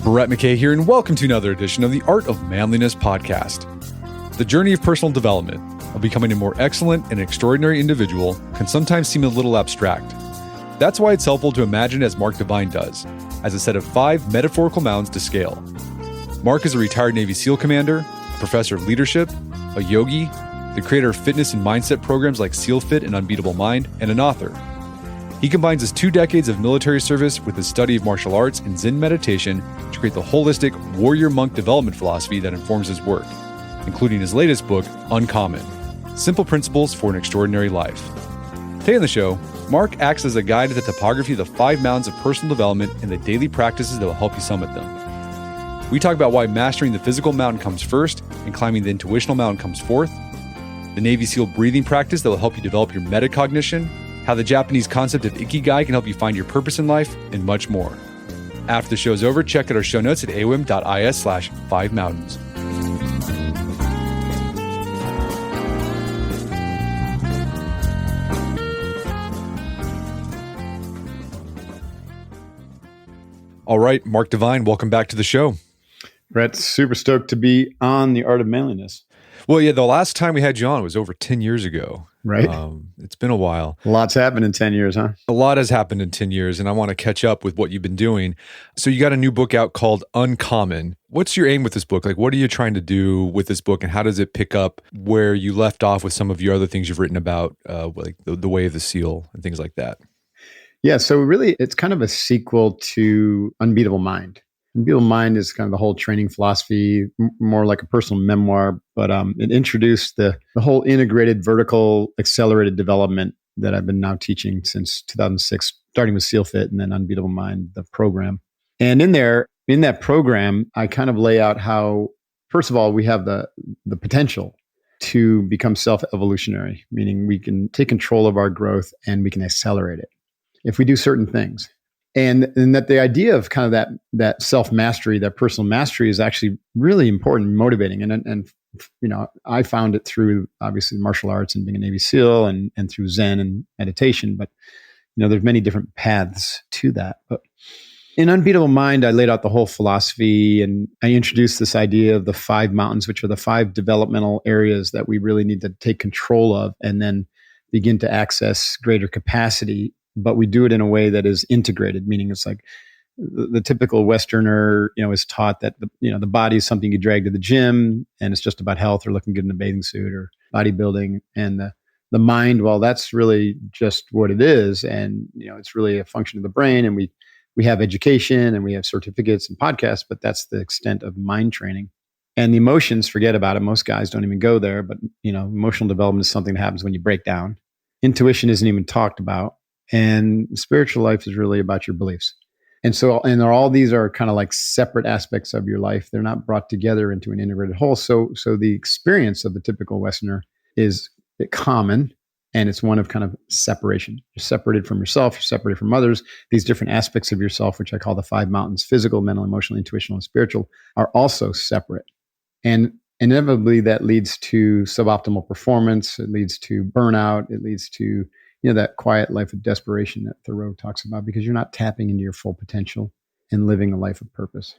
Brett McKay here, and welcome to another edition of the Art of Manliness podcast. The journey of personal development, of becoming a more excellent and extraordinary individual, can sometimes seem a little abstract. That's why it's helpful to imagine it as Mark Divine does, as a set of 5 metaphorical mountains to scale. Mark is a retired Navy SEAL commander, a professor of leadership, a yogi, the creator of fitness and mindset programs like SEAL Fit and Unbeatable Mind, and an author. He combines his 2 decades of military service with his study of martial arts and Zen meditation to create the holistic warrior monk development philosophy that informs his work, including his latest book, Uncommon: Simple Principles for an Extraordinary Life. Today on the show, Mark acts as a guide to the topography of the 5 mountains of personal development and the daily practices that will help you summit them. We talk about why mastering the physical mountain comes first and climbing the intuitional mountain comes fourth, the Navy SEAL breathing practice that will help you develop your metacognition, how the Japanese concept of ikigai can help you find your purpose in life, and much more. After the show's over, check out our show notes at awim.is/5mountains. All right, Mark Divine, welcome back to the show. Brett, super stoked to be on the Art of Manliness. Well, yeah, the last time we had you on was over 10 years ago. Right. It's been a while. A lot's happened in 10 years, huh? A lot has happened in 10 years, and I want to catch up with what you've been doing. So you got a new book out called Uncommon. What's your aim with this book? Like, what are you trying to do with this book, and how does it pick up where you left off with some of your other things you've written about, like the way of the SEAL and things like that? Yeah, so really, it's kind of a sequel to Unbeatable Mind. Unbeatable Mind is kind of the whole training philosophy, more like a personal memoir, but it introduced the whole integrated vertical accelerated development that I've been now teaching since 2006, starting with SEAL Fit and then Unbeatable Mind, the program. And in that program, I kind of lay out how, first of all, we have the potential to become self-evolutionary, meaning we can take control of our growth and we can accelerate it if we do certain things. And that the idea of kind of that self-mastery, that personal mastery is actually really important and motivating. And you know, I found it through obviously martial arts and being a Navy SEAL and through Zen and meditation. But, you know, there's many different paths to that. But in Unbeatable Mind, I laid out the whole philosophy and I introduced this idea of the 5 mountains, which are the 5 developmental areas that we really need to take control of and then begin to access greater capacity. But we do it in a way that is integrated, meaning it's like the typical Westerner, you know, is taught that the body is something you drag to the gym and it's just about health or looking good in a bathing suit or bodybuilding. And the mind, well, that's really just what it is. And, you know, it's really a function of the brain. And we have education and we have certificates and podcasts, but that's the extent of mind training. And the emotions, forget about it. Most guys don't even go there. But, you know, emotional development is something that happens when you break down. Intuition isn't even talked about. And spiritual life is really about your beliefs. And so, all these are kind of like separate aspects of your life. They're not brought together into an integrated whole. So the experience of the typical Westerner is common, and it's one of kind of separation. You're separated from yourself, you're separated from others. These different aspects of yourself, which I call the 5 mountains, physical, mental, emotional, intuitional, and spiritual, are also separate. And inevitably that leads to suboptimal performance. It leads to burnout. It leads to that quiet life of desperation that Thoreau talks about, because you're not tapping into your full potential and living a life of purpose.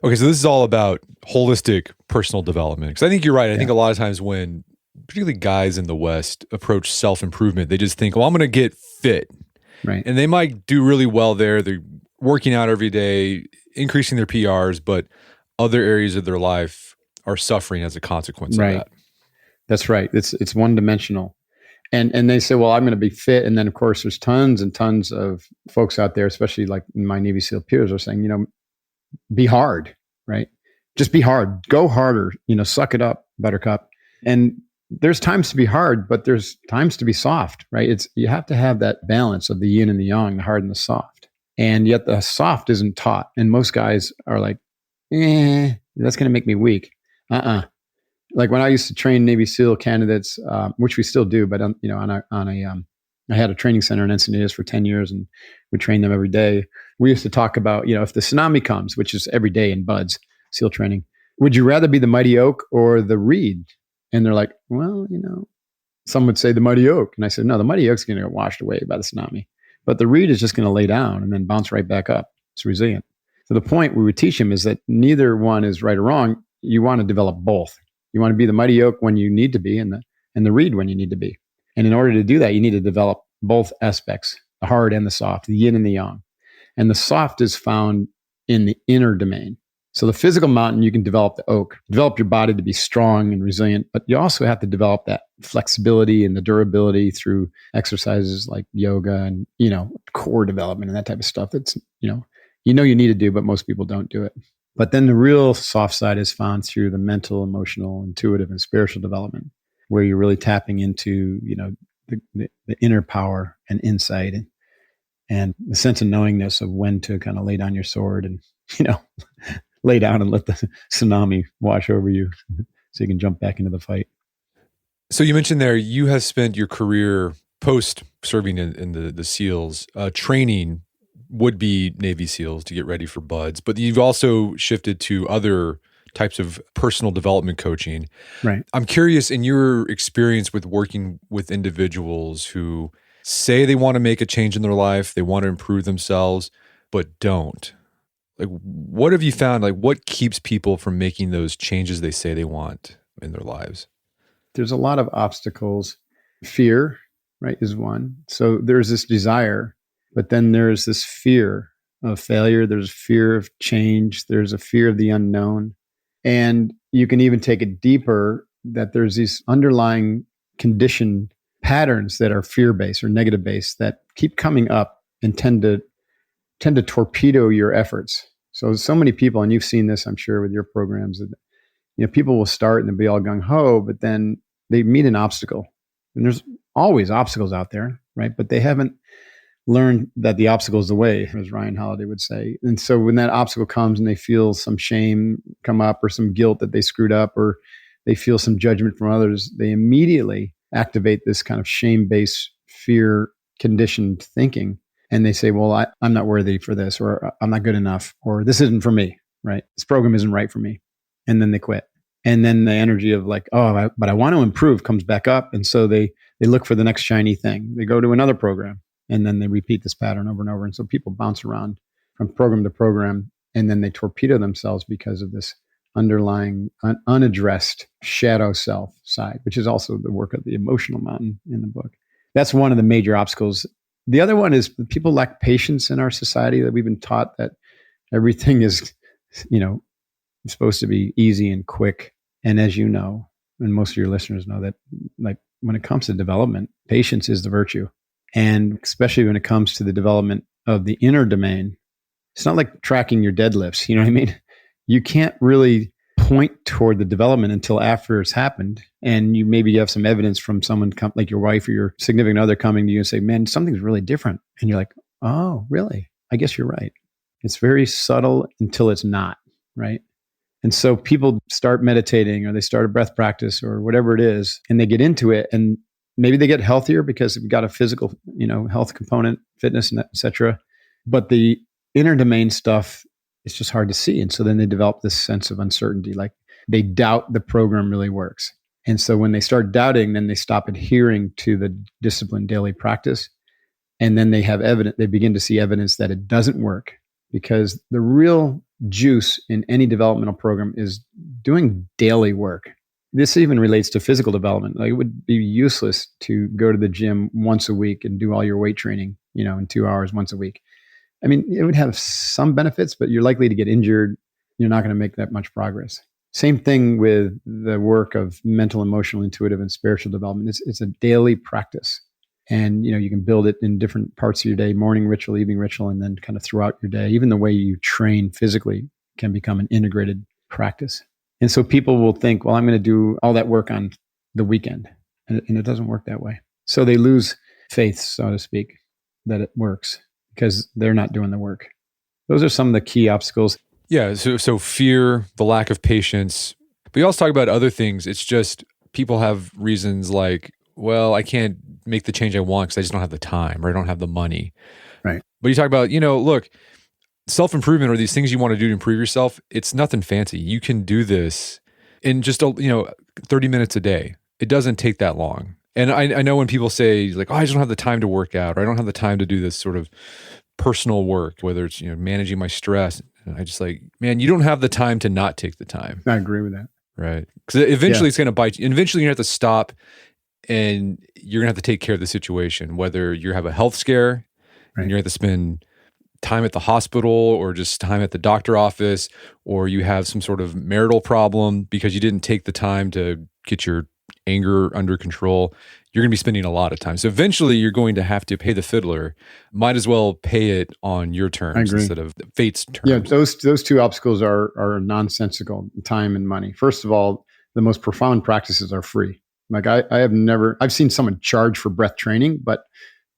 Okay, so this is all about holistic personal development. Because I think you're right. I think a lot of times when particularly guys in the West approach self-improvement, they just think, well, I'm going to get fit. Right. And they might do really well there. They're working out every day, increasing their PRs, but other areas of their life are suffering as a consequence of that. That's right. It's one-dimensional. And they say, well, I'm going to be fit. And then, of course, there's tons and tons of folks out there, especially like my Navy SEAL peers, are saying, be hard, right? Just be hard. Go harder. Suck it up, buttercup. And there's times to be hard, but there's times to be soft, right? You have to have that balance of the yin and the yang, the hard and the soft. And yet the soft isn't taught. And most guys are like, that's going to make me weak. Like when I used to train Navy SEAL candidates, which we still do, but I had a training center in Encinitas for 10 years and we trained them every day. We used to talk about, if the tsunami comes, which is every day in BUDS, SEAL training, would you rather be the mighty oak or the reed? And they're like, well, some would say the mighty oak. And I said, no, the mighty oak's going to get washed away by the tsunami. But the reed is just going to lay down and then bounce right back up. It's resilient. So the point we would teach him is that neither one is right or wrong. You want to develop both. You want to be the mighty oak when you need to be, and the reed when you need to be. And in order to do that, you need to develop both aspects, the hard and the soft, the yin and the yang. And the soft is found in the inner domain. So the physical mountain, you can develop the oak, develop your body to be strong and resilient, but you also have to develop that flexibility and the durability through exercises like yoga and, core development and that type of stuff. That's, you need to do, but most people don't do it. But then the real soft side is found through the mental, emotional, intuitive, and spiritual development, where you're really tapping into, the inner power and insight and the sense of knowingness of when to kind of lay down your sword and, lay down and let the tsunami wash over you so you can jump back into the fight. So you mentioned there, you have spent your career post serving in the SEALs, training would-be Navy SEALs to get ready for buds, but you've also shifted to other types of personal development coaching. Right. I'm curious, in your experience with working with individuals who say they want to make a change in their life, they want to improve themselves, but don't. Like, what have you found? Like, what keeps people from making those changes they say they want in their lives? There's a lot of obstacles. Fear, right, is one. So there's this desire, but then there's this fear of failure. There's fear of change. There's a fear of the unknown. And you can even take it deeper, that there's these underlying conditioned patterns that are fear-based or negative-based that keep coming up and tend to torpedo your efforts. So many people, and you've seen this, I'm sure, with your programs, that people will start and they'll be all gung-ho, but then they meet an obstacle. And there's always obstacles out there, right? But they haven't learned that the obstacle is the way, as Ryan Holiday would say. And so when that obstacle comes and they feel some shame come up or some guilt that they screwed up or they feel some judgment from others, they immediately activate this kind of shame-based, fear-conditioned thinking. And they say, well, I'm not worthy for this, or I'm not good enough, or this isn't for me, right? This program isn't right for me. And then they quit. And then the energy of like, but I want to improve comes back up. And so they look for the next shiny thing. They go to another program, and then they repeat this pattern over and over. And so people bounce around from program to program, and then they torpedo themselves because of this underlying unaddressed shadow self side, which is also the work of the emotional mountain in the book. That's one of the major obstacles. The other one is people lack patience in our society, that we've been taught that everything is, supposed to be easy and quick. And as you know, and most of your listeners know, that like when it comes to development, patience is the virtue. And especially when it comes to the development of the inner domain, it's not like tracking your deadlifts. You know what I mean? You can't really point toward the development until after it's happened. And maybe have some evidence from someone like your wife or your significant other coming to you and say, man, something's really different. And you're like, oh, really? I guess you're right. It's very subtle until it's not, right? And so people start meditating or they start a breath practice or whatever it is, and they get into it, and maybe they get healthier because we've got a physical, health component, fitness, and et cetera. But the inner domain stuff, it's just hard to see. And so then they develop this sense of uncertainty, like they doubt the program really works. And so when they start doubting, then they stop adhering to the disciplined daily practice. And then they begin to see evidence that it doesn't work, because the real juice in any developmental program is doing daily work. This even relates to physical development. Like, it would be useless to go to the gym once a week and do all your weight training, in 2 hours once a week. I mean, it would have some benefits, but you're likely to get injured. You're not going to make that much progress. Same thing with the work of mental, emotional, intuitive, and spiritual development. It's a daily practice. And, you can build it in different parts of your day, morning ritual, evening ritual, and then kind of throughout your day. Even the way you train physically can become an integrated practice. And so people will think, well, I'm going to do all that work on the weekend. And it doesn't work that way. So they lose faith, so to speak, that it works because they're not doing the work. Those are some of the key obstacles. Yeah. So fear, the lack of patience. But you also talk about other things. It's just people have reasons like, well, I can't make the change I want because I just don't have the time, or I don't have the money. Right. But you talk about, look, self-improvement, or these things you want to do to improve yourself, it's nothing fancy. You can do this in just, 30 minutes a day. It doesn't take that long. And I know when people say like, oh, I just don't have the time to work out, or I don't have the time to do this sort of personal work, whether it's, managing my stress. And I just like, man, you don't have the time to not take the time. I agree with that. Right. Because eventually it's going to bite you. And eventually you're going to have to stop and you're going to have to take care of the situation, whether you have a health scare and Right. you're going to have to spend time at the hospital or just time at the doctor office, or you have some sort of marital problem because you didn't take the time to get your anger under control. You're going to be spending a lot of time. So eventually you're going to have to pay the fiddler. Might as well pay it on your terms instead of fate's terms. Yeah, those two obstacles are nonsensical, time and money. First of all, the most profound practices are free. Like I've seen someone charge for breath training, but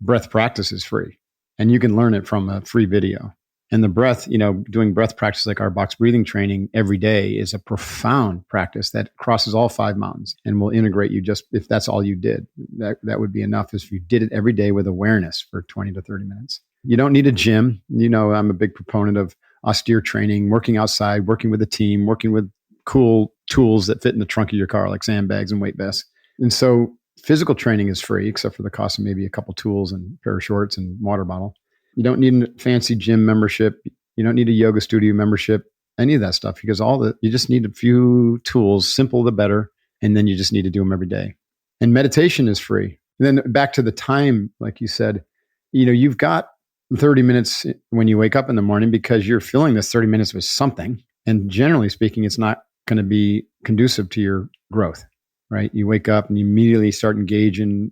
breath practice is free. And you can learn it from a free video. And the breath, doing breath practice like our box breathing training every day is a profound practice that crosses all 5 mountains and will integrate you just if that's all you did. That would be enough if you did it every day with awareness for 20 to 30 minutes. You don't need a gym. I'm a big proponent of austere training, working outside, working with a team, working with cool tools that fit in the trunk of your car, like sandbags and weight vests. And so physical training is free, except for the cost of maybe a couple tools and a pair of shorts and water bottle. You don't need a fancy gym membership. You don't need a yoga studio membership, any of that stuff, because you just need a few tools, simple the better, and then you just need to do them every day. And meditation is free. And then back to the time, like you said, you've got 30 minutes when you wake up in the morning because you're filling this 30 minutes with something. And generally speaking, it's not going to be conducive to your growth, right? You wake up and you immediately start engaging,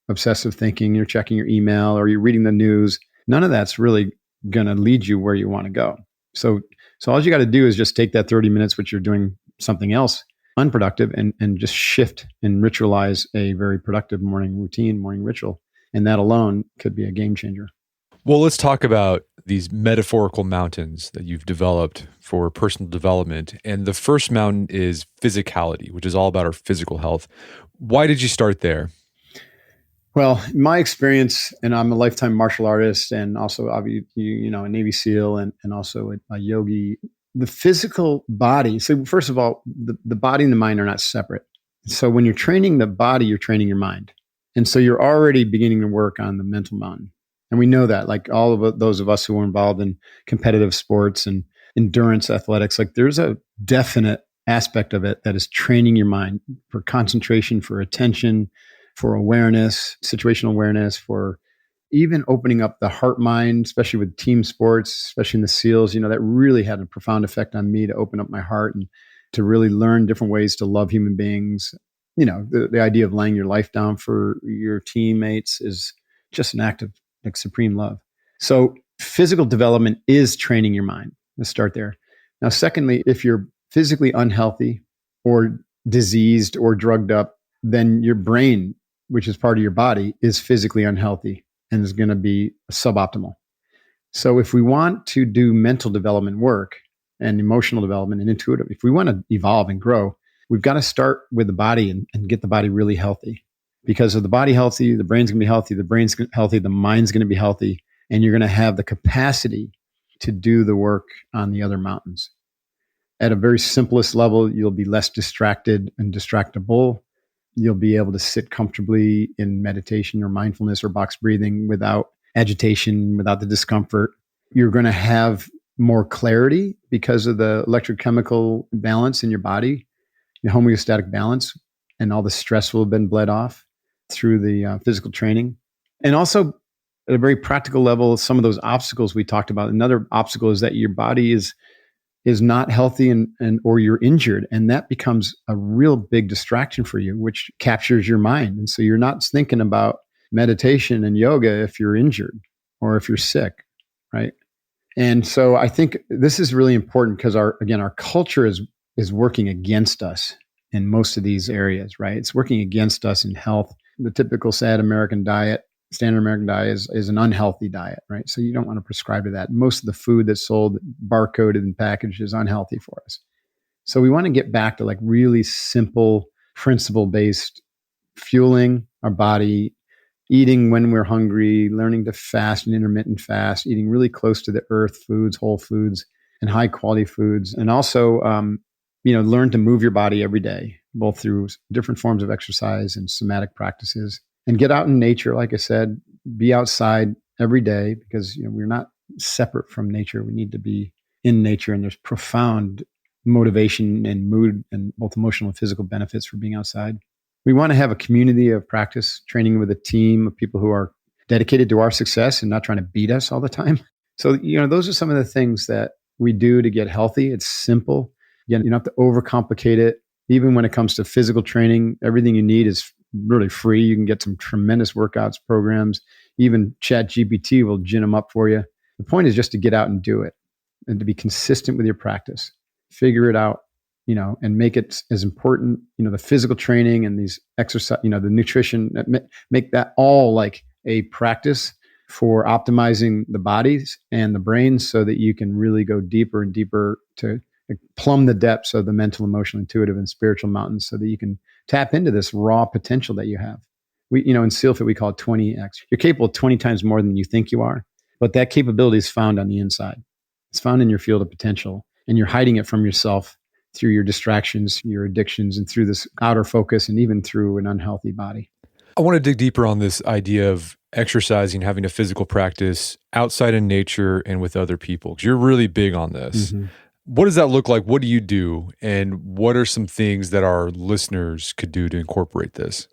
obsessive thinking. You're checking your email or you're reading the news. None of that's really going to lead you where you want to go. So all you got to do is just take that 30 minutes, which you're doing something else unproductive, and just shift and ritualize a very productive morning routine, morning ritual. And that alone could be a game changer. Well, let's talk about these metaphorical mountains that you've developed for personal development. And the first mountain is physicality, which is all about our physical health. Why did you start there? Well, my experience, and I'm a lifetime martial artist and also obviously, a Navy SEAL and also a yogi. The physical body, so first of all, the body and the mind are not separate. So when you're training the body, you're training your mind. And so you're already beginning to work on the mental mountain. And we know that, like all of those of us who are involved in competitive sports and endurance athletics, like there's a definite aspect of it that is training your mind for concentration, for attention, for awareness, situational awareness, for even opening up the heart mind, especially with team sports, especially in the SEALs. That really had a profound effect on me to open up my heart and to really learn different ways to love human beings. The idea of laying your life down for your teammates is just an act of like supreme love. So physical development is training your mind. Let's start there. Now, secondly, if you're physically unhealthy or diseased or drugged up, then your brain, which is part of your body, is physically unhealthy and is going to be suboptimal. So if we want to do mental development work and emotional development and intuitive, if we want to evolve and grow, we've got to start with the body and get the body really healthy. Because of the body healthy, the brain's going to be healthy, the brain's healthy, the mind's going to be healthy, and you're going to have the capacity to do the work on the other mountains. At a very simplest level, you'll be less distracted and distractible. You'll be able to sit comfortably in meditation or mindfulness or box breathing without agitation, without the discomfort. You're going to have more clarity because of the electrochemical balance in your body, your homeostatic balance, and all the stress will have been bled off through the physical training. And also at a very practical level, some of those obstacles we talked about. Another obstacle is that your body is not healthy and or you're injured. And that becomes a real big distraction for you, which captures your mind. And so you're not thinking about meditation and yoga if you're injured or if you're sick, right? And so I think this is really important because our culture is working against us in most of these areas, right? It's working against us in health. The typical standard American diet is an unhealthy diet, right? So you don't want to prescribe to that. Most of the food that's sold, barcoded and packaged, is unhealthy for us. So we want to get back to like really simple, principle-based fueling our body, eating when we're hungry, learning to fast and intermittent fast, eating really close to the earth foods, whole foods, and high quality foods. And also, learn to move your body every day, both through different forms of exercise and somatic practices. And get out in nature, like I said, be outside every day because we're not separate from nature. We need to be in nature, and there's profound motivation and mood and both emotional and physical benefits for being outside. We want to have a community of practice, training with a team of people who are dedicated to our success and not trying to beat us all the time. So, those are some of the things that we do to get healthy. It's simple. Again, you don't have to overcomplicate it. Even when it comes to physical training, everything you need is really free. You can get some tremendous workouts programs. Even ChatGPT will gin them up for you. The point is just to get out and do it and to be consistent with your practice. Figure it out, and make it as important, the physical training and these exercise, the nutrition, make that all like a practice for optimizing the bodies and the brain so that you can really go deeper and deeper to plumb the depths of the mental, emotional, intuitive, and spiritual mountains so that you can tap into this raw potential that you have. In SEALFIT, we call it 20x. You're capable of 20 times more than you think you are, but that capability is found on the inside. It's found in your field of potential, and you're hiding it from yourself through your distractions, your addictions, and through this outer focus, and even through an unhealthy body. I want to dig deeper on this idea of exercising, having a physical practice outside in nature and with other people, because you're really big on this. Mm-hmm. What does that look like? What do you do? And what are some things that our listeners could do to incorporate this?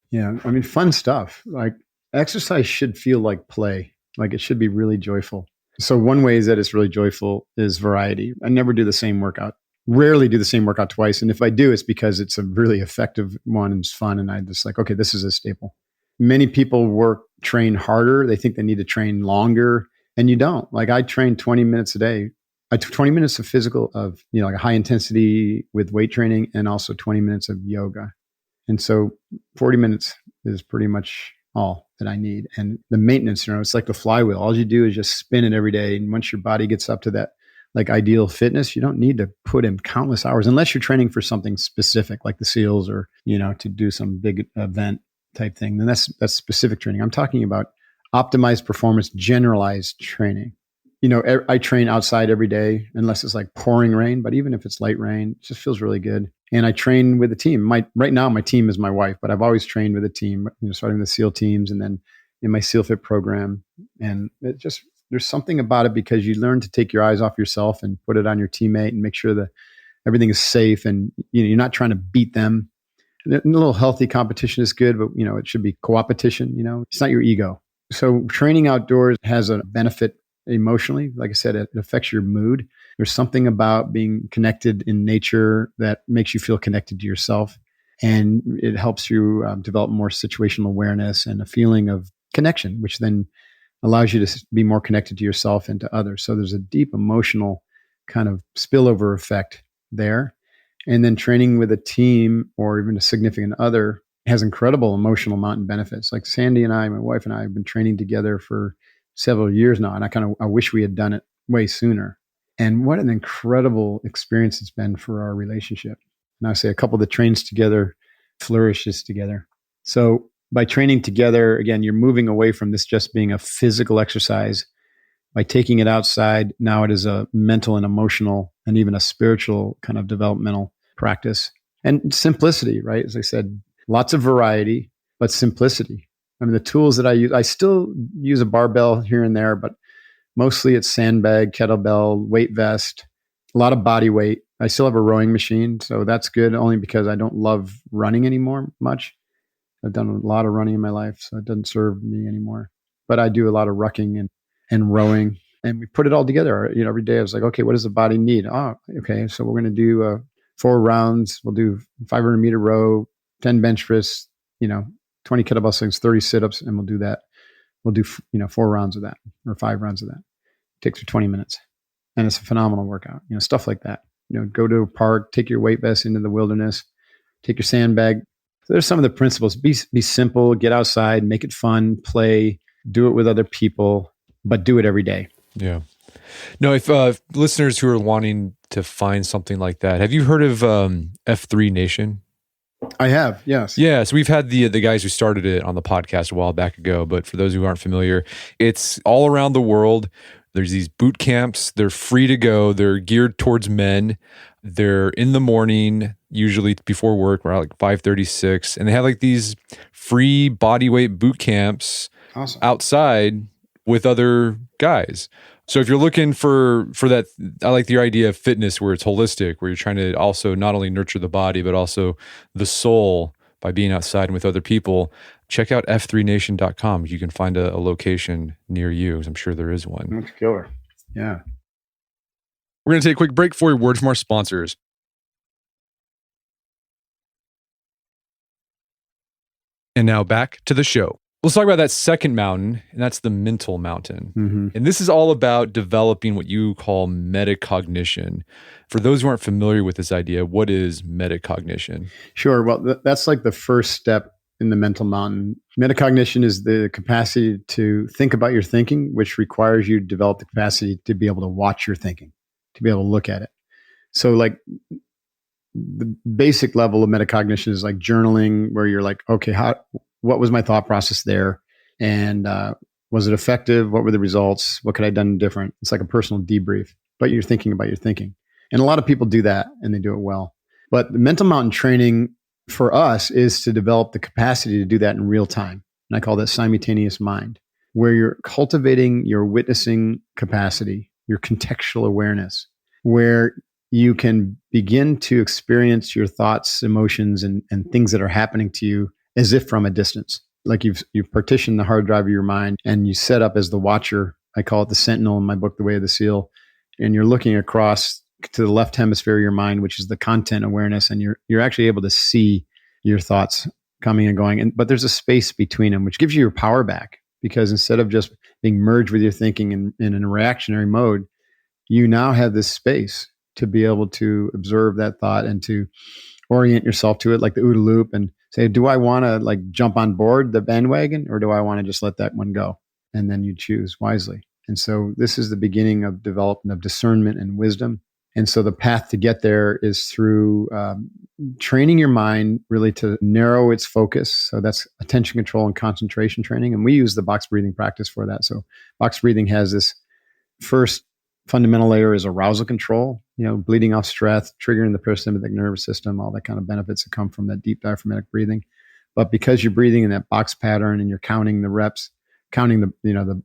Yeah, fun stuff. Like exercise should feel like play, like it should be really joyful. So one way that it's really joyful is variety. I never do the same workout, rarely do the same workout twice. And if I do, it's because it's a really effective one and it's fun. And I just like, okay, this is a staple. Many people train harder. They think they need to train longer, and you don't. Like I train 20 minutes a day. I took 20 minutes of physical, like a high intensity with weight training, and also 20 minutes of yoga. And so 40 minutes is pretty much all that I need. And the maintenance, it's like the flywheel. All you do is just spin it every day. And once your body gets up to that like ideal fitness, you don't need to put in countless hours unless you're training for something specific like the SEALs or, to do some big event type thing. Then that's specific training. I'm talking about optimized performance, generalized training. I train outside every day unless it's like pouring rain, but even if it's light rain, it just feels really good. And I train with a team. Right now, my team is my wife, but I've always trained with a team, starting with the SEAL teams and then in my SEALFIT program. And there's something about it because you learn to take your eyes off yourself and put it on your teammate and make sure that everything is safe and you're not trying to beat them. And a little healthy competition is good, but it should be co-opetition. It's not your ego. So training outdoors has a benefit emotionally. Like I said, it affects your mood. There's something about being connected in nature that makes you feel connected to yourself. And it helps you develop more situational awareness and a feeling of connection, which then allows you to be more connected to yourself and to others. So there's a deep emotional kind of spillover effect there. And then training with a team or even a significant other has incredible emotional mountain benefits. Like Sandy and I, my wife and I, have been training together for several years now. And I wish we had done it way sooner. And what an incredible experience it's been for our relationship. And I say a couple that trains together flourishes together. So by training together, again, you're moving away from this just being a physical exercise. By taking it outside, now it is a mental and emotional and even a spiritual kind of developmental practice. And simplicity, right? As I said, lots of variety, but simplicity. The tools that I use, I still use a barbell here and there, but mostly it's sandbag, kettlebell, weight vest, a lot of body weight. I still have a rowing machine, so that's good only because I don't love running anymore much. I've done a lot of running in my life, so it doesn't serve me anymore. But I do a lot of rucking and rowing, and we put it all together. Every day I was like, okay, what does the body need? Oh, okay, so we're going to do 4 rounds. We'll do 500 meter row, 10 bench press, 20 kettlebell swings, 30 sit-ups, and we'll do that. We'll do 4 rounds of that or 5 rounds of that. It takes for 20 minutes, and it's a phenomenal workout. Stuff like that. Go to a park, take your weight vest into the wilderness, take your sandbag. So there's some of the principles. Be simple, get outside, make it fun, play, do it with other people, but do it every day. Yeah. No, if listeners who are wanting to find something like that, have you heard of F3 Nation? I have, yes. Yeah, so we've had the guys who started it on the podcast a while back ago, but for those who aren't familiar, it's all around the world. There's these boot camps. They're free to go. They're geared towards men. They're in the morning, usually before work, around like 5:36, and they have like these free body weight boot camps outside with other guys. So if you're looking for that, I like your idea of fitness where it's holistic, where you're trying to also not only nurture the body, but also the soul by being outside and with other people. Check out f3nation.com. You can find a location near you. I'm sure there is one. That's killer. Yeah. We're going to take a quick break for a word from our sponsors. And now back to the show. Let's talk about that second mountain, and that's the mental mountain. Mm-hmm. And this is all about developing what you call metacognition. For those who aren't familiar with this idea, what is metacognition? Sure. Well, that's like the first step in the mental mountain. Metacognition is the capacity to think about your thinking, which requires you to develop the capacity to be able to watch your thinking, to be able to look at it. So like the basic level of metacognition is like journaling, where you're like, okay, what was my thought process there? And was it effective? What were the results? What could I have done different? It's like a personal debrief, but you're thinking about your thinking. And a lot of people do that and they do it well. But the mental mountain training for us is to develop the capacity to do that in real time. And I call that simultaneous mind, where you're cultivating your witnessing capacity, your contextual awareness, where you can begin to experience your thoughts, emotions, and things that are happening to you as if from a distance. Like you've partitioned the hard drive of your mind and you set up as the watcher. I call it the sentinel in my book, The Way of the Seal. And you're looking across to the left hemisphere of your mind, which is the content awareness. And you're actually able to see your thoughts coming and going. But there's a space between them, which gives you your power back, because instead of just being merged with your thinking in a reactionary mode, you now have this space to be able to observe that thought and to orient yourself to it, like the OODA loop, and say, do I want to like jump on board the bandwagon, or do I want to just let that one go? And then you choose wisely. And so this is the beginning of development of discernment and wisdom. And so the path to get there is through training your mind really to narrow its focus. So that's attention control and concentration training. And we use the box breathing practice for that. So box breathing has this first fundamental layer is arousal control, bleeding off stress, triggering the parasympathetic nervous system, all that kind of benefits that come from that deep diaphragmatic breathing. But because you're breathing in that box pattern and you're counting the reps, counting the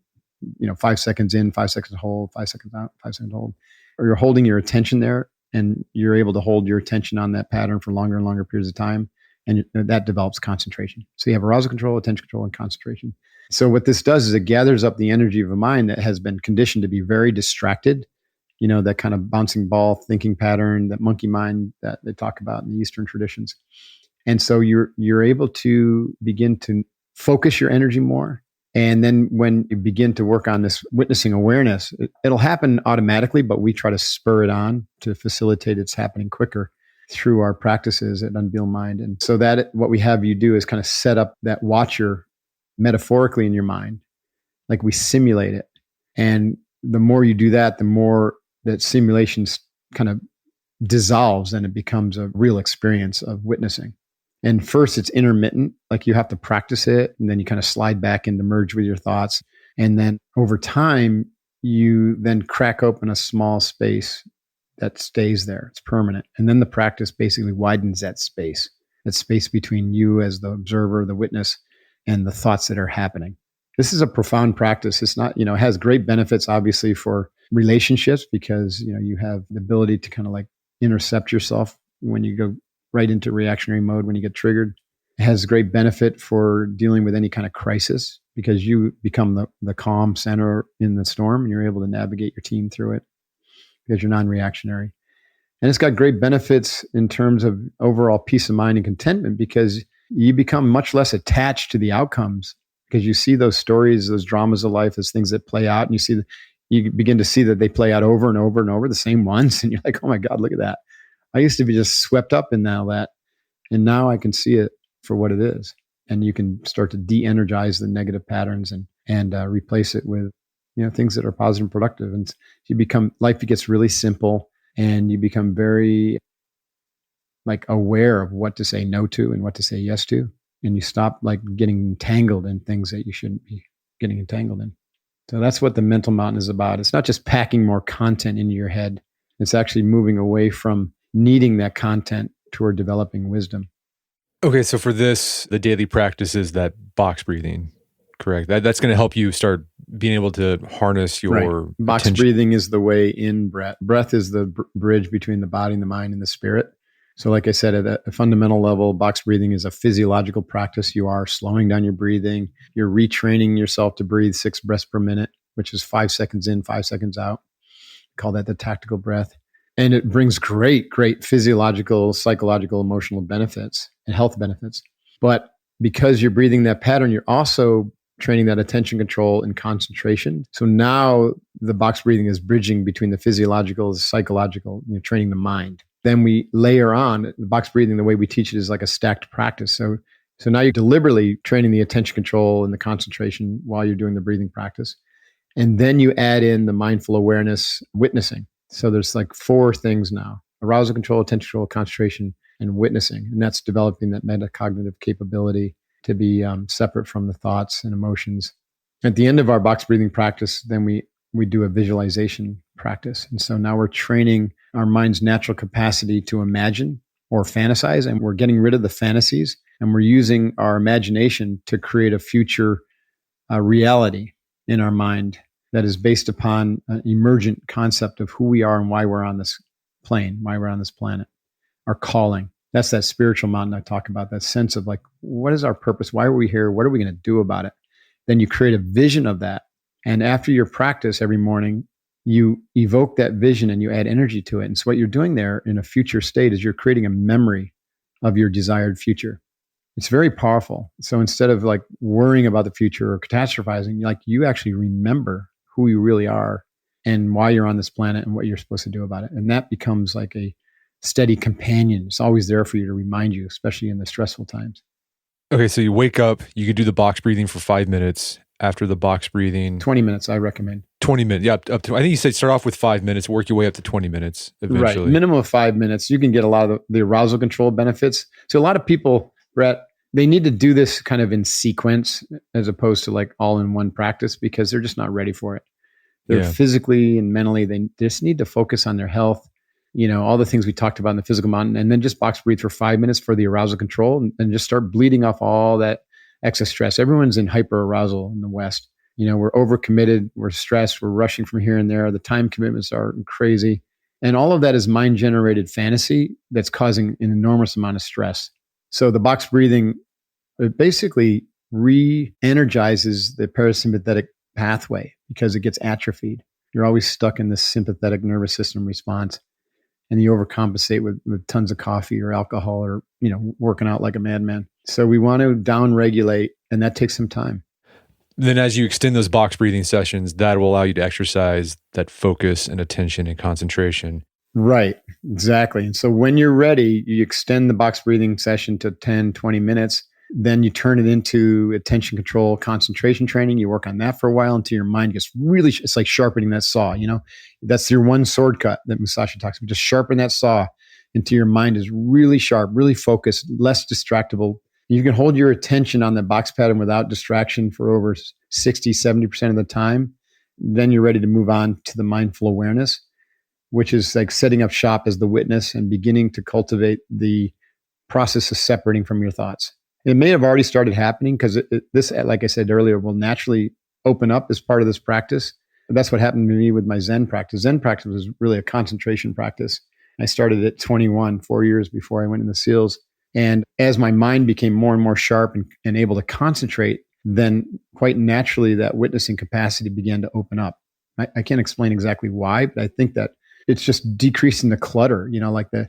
5 seconds in, 5 seconds hold, 5 seconds out, 5 seconds hold, or you're holding your attention there, and you're able to hold your attention on that pattern for longer and longer periods of time, and that develops concentration. So you have arousal control, attention control, and concentration. So what this does is it gathers up the energy of a mind that has been conditioned to be very distracted, that kind of bouncing ball thinking pattern, that monkey mind that they talk about in the Eastern traditions. And so you're able to begin to focus your energy more. And then when you begin to work on this witnessing awareness, it'll happen automatically, but we try to spur it on to facilitate its happening quicker through our practices at Unveiled Mind. And so that what we have you do is kind of set up that watcher metaphorically in your mind, like we simulate it. And the more you do that, the more that simulation kind of dissolves and it becomes a real experience of witnessing. And first it's intermittent, like you have to practice it, and then you kind of slide back into merge with your thoughts. And then over time, you then crack open a small space that stays there. It's permanent. And then the practice basically widens that space between you as the observer, the witness, and the thoughts that are happening. This is a profound practice. It's not, it has great benefits, obviously, for relationships, because, you have the ability to kind of like intercept yourself when you go right into reactionary mode, when you get triggered. It has great benefit for dealing with any kind of crisis, because you become the calm center in the storm, and you're able to navigate your team through it because you're non-reactionary. And it's got great benefits in terms of overall peace of mind and contentment, because you become much less attached to the outcomes, because you see those stories, those dramas of life as things that play out, and you begin to see that they play out over and over and over, the same ones. And you're like, oh my God, look at that. I used to be just swept up in all that. And now I can see it for what it is. And you can start to de-energize the negative patterns and replace it with, things that are positive and productive. And life gets really simple, and you become very like aware of what to say no to and what to say yes to. And you stop like getting entangled in things that you shouldn't be getting entangled in. So that's what the mental mountain is about. It's not just packing more content into your head. It's actually moving away from needing that content toward developing wisdom. Okay, so for this, the daily practice is that box breathing, correct? That's going to help you start being able to harness your Box attention. breathing is the way in breath. Breath is the bridge between the body and the mind and the spirit. So like I said, at a fundamental level, box breathing is a physiological practice. You are slowing down your breathing. You're retraining yourself to breathe 6 breaths per minute, which is 5 seconds in, 5 seconds out. Call that the tactical breath. And it brings great physiological, psychological, emotional benefits and health benefits. But because you're breathing that pattern, you're also training that attention control and concentration. So now the box breathing is bridging between the physiological and the psychological, training the mind. Then we layer on the box breathing. The way we teach it is like a stacked practice. So now you're deliberately training the attention control and the concentration while you're doing the breathing practice. And then you add in the mindful awareness witnessing. So there's like 4 things now: arousal control, attention control, concentration, and witnessing. And that's developing that metacognitive capability to be separate from the thoughts and emotions. At the end of our box breathing practice, then we do a visualization practice. And so now we're training our mind's natural capacity to imagine or fantasize, and we're getting rid of the fantasies, and we're using our imagination to create a future reality in our mind that is based upon an emergent concept of who we are and why we're on this plane, why we're on this planet, our calling. That's that spiritual mountain I talk about, that sense of like, what is our purpose? Why are we here? What are we going to do about it? Then you create a vision of that. And after your practice every morning, you evoke that vision and you add energy to it. And so what you're doing there in a future state is you're creating a memory of your desired future. It's very powerful. So instead of like worrying about the future or catastrophizing, like you actually remember who you really are and why you're on this planet and what you're supposed to do about it. And that becomes like a steady companion. It's always there for you to remind you, especially in the stressful times. Okay, so you wake up, you could do the box breathing for 5 minutes. After the box breathing, 20 minutes, I recommend. 20 minutes, yeah, up to, I think you said start off with 5 minutes, work your way up to 20 minutes eventually. Right, minimum of 5 minutes. You can get a lot of the arousal control benefits. So a lot of people, Brett, they need to do this kind of in sequence as opposed to like all in one practice because they're just not ready for it. They're physically and mentally, they just need to focus on their health, all the things we talked about in the physical mountain, and then just box breathe for 5 minutes for the arousal control and just start bleeding off all that excess stress. Everyone's in hyper arousal in the West. We're overcommitted, we're stressed, we're rushing from here and there. The time commitments are crazy. And all of that is mind generated fantasy that's causing an enormous amount of stress. So the box breathing, it basically re-energizes the parasympathetic pathway because it gets atrophied. You're always stuck in this sympathetic nervous system response. And you overcompensate with tons of coffee or alcohol or, working out like a madman. So we want to down-regulate, and that takes some time. Then as you extend those box breathing sessions, that will allow you to exercise that focus and attention and concentration. Right, exactly. And so when you're ready, you extend the box breathing session to 10, 20 minutes. Then you turn it into attention control, concentration training. You work on that for a while until your mind gets really, it's like sharpening that saw, That's your one sword cut that Musashi talks about. Just sharpen that saw until your mind is really sharp, really focused, less distractible. You can hold your attention on the box pattern without distraction for over 60, 70% of the time. Then you're ready to move on to the mindful awareness, which is like setting up shop as the witness and beginning to cultivate the process of separating from your thoughts. It may have already started happening because this, like I said earlier, will naturally open up as part of this practice. That's what happened to me with my Zen practice. Zen practice was really a concentration practice. I started at 21, 4 years before I went in the SEALs. And as my mind became more and more sharp and able to concentrate, then quite naturally that witnessing capacity began to open up. I can't explain exactly why, but I think that it's just decreasing the clutter, like the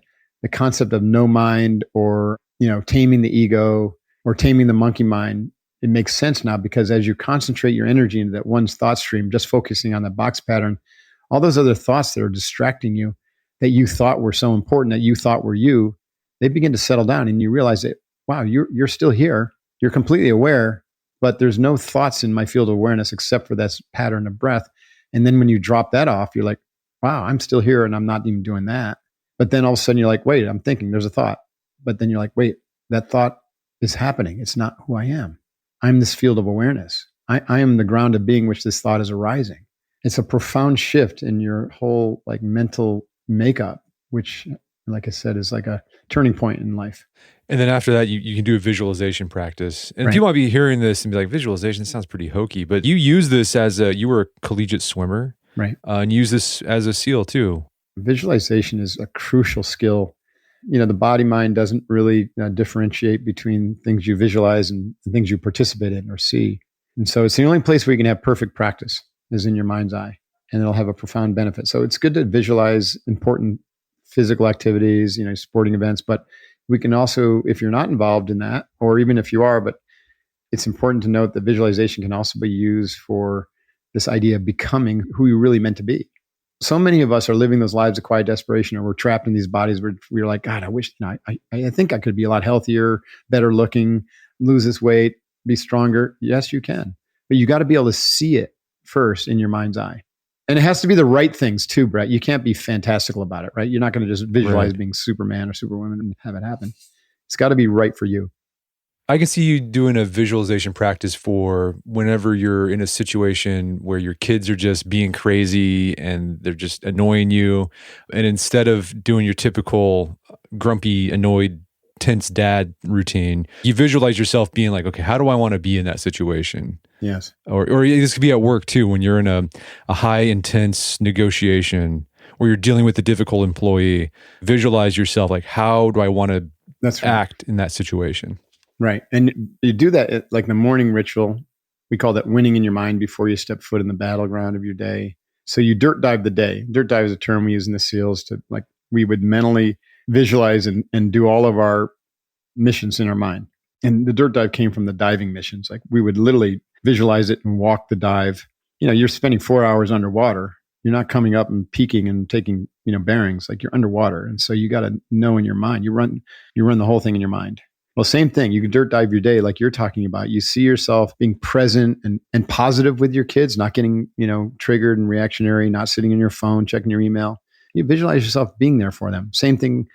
concept of no mind or, taming the ego or taming the monkey mind. It makes sense now because as you concentrate your energy into that one thought stream, just focusing on the box pattern, all those other thoughts that are distracting you, that you thought were so important, that you thought were you, they begin to settle down and you realize that, wow, you're still here. You're completely aware, but there's no thoughts in my field of awareness except for that pattern of breath. And then when you drop that off, you're like, wow, I'm still here and I'm not even doing that. But then all of a sudden you're like, wait, I'm thinking there's a thought. But then you're like, wait, that thought is happening. It's not who I am. I'm this field of awareness. I am the ground of being which this thought is arising. It's a profound shift in your whole like mental makeup, which like I said, is like a turning point in life. And then after that, you can do a visualization practice. And Right. people might be hearing this and be like, visualization sounds pretty hokey, but you use this you were a collegiate swimmer, Right. and use this as a SEAL too. Visualization is a crucial skill. The body mind doesn't really differentiate between things you visualize and things you participate in or see. And so it's the only place where you can have perfect practice is in your mind's eye, and it'll have a profound benefit. So it's good to visualize important physical activities, sporting events, but we can also, if you're not involved in that, or even if you are, but it's important to note that visualization can also be used for this idea of becoming who you really meant to be. So many of us are living those lives of quiet desperation, or we're trapped in these bodies where we're like, God, I wish, I think I could be a lot healthier, better looking, lose this weight, be stronger. Yes, you can, but you got to be able to see it first in your mind's eye. And it has to be the right things too, Brett. You can't be fantastical about it, right? You're not going to just visualize being Superman or Superwoman and have it happen. It's got to be right for you. I can see you doing a visualization practice for whenever you're in a situation where your kids are just being crazy and they're just annoying you. And instead of doing your typical grumpy, annoyed, tense dad routine, you visualize yourself being like, okay, how do I want to be in that situation? Yes. Or this could be at work too, when you're in a high intense negotiation where you're dealing with a difficult employee. Visualize yourself like, how do I want to act in that situation? Right. And you do that at like the morning ritual. We call that winning in your mind before you step foot in the battleground of your day. So you dirt dive the day. Dirt dive is a term we use in the SEALs to, like, we would mentally visualize and do all of our missions in our mind. And the dirt dive came from the diving missions. Like, we would literally visualize it and walk the dive. You're spending 4 hours underwater. You're not coming up and peeking and taking, bearings. Like, you're underwater. And so you got to know in your mind, you run the whole thing in your mind. Well, same thing. You can dirt dive your day like you're talking about. You see yourself being present and positive with your kids, not getting, triggered and reactionary, not sitting on your phone, checking your email. You visualize yourself being there for them. Same thing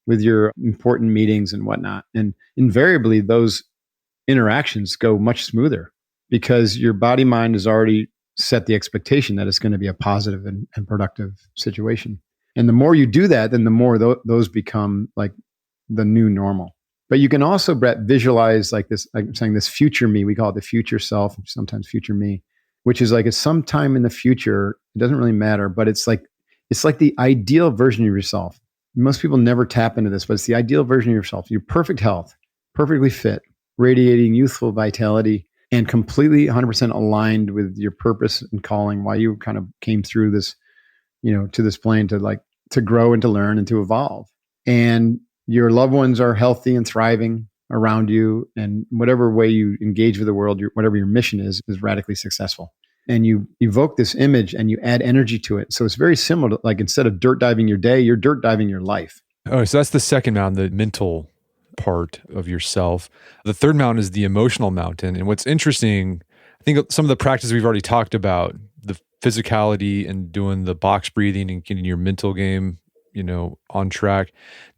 with your important meetings and whatnot. And invariably, those interactions go much smoother because your body mind has already set the expectation that it's going to be a positive and productive situation. And the more you do that, then the more those become like the new normal. But you can also, Brett, visualize like this, like I'm saying, this future me. We call it the future self, sometimes future me, which is like it's sometime in the future. It doesn't really matter, but it's like the ideal version of yourself. Most people never tap into this, but it's the ideal version of yourself. Your perfect health, perfectly fit, radiating youthful vitality, and completely 100% aligned with your purpose and calling, why you kind of came through this, to this plane to grow and to learn and to evolve. And your loved ones are healthy and thriving around you, and whatever way you engage with the world, whatever your mission is radically successful. And you evoke this image and you add energy to it. So it's very similar to, like, instead of dirt diving your day, you're dirt diving your life. Oh, so that's the second mountain, the mental part of yourself. The third mountain is the emotional mountain. And what's interesting, I think some of the practices we've already talked about, the physicality and doing the box breathing and getting your mental game on track,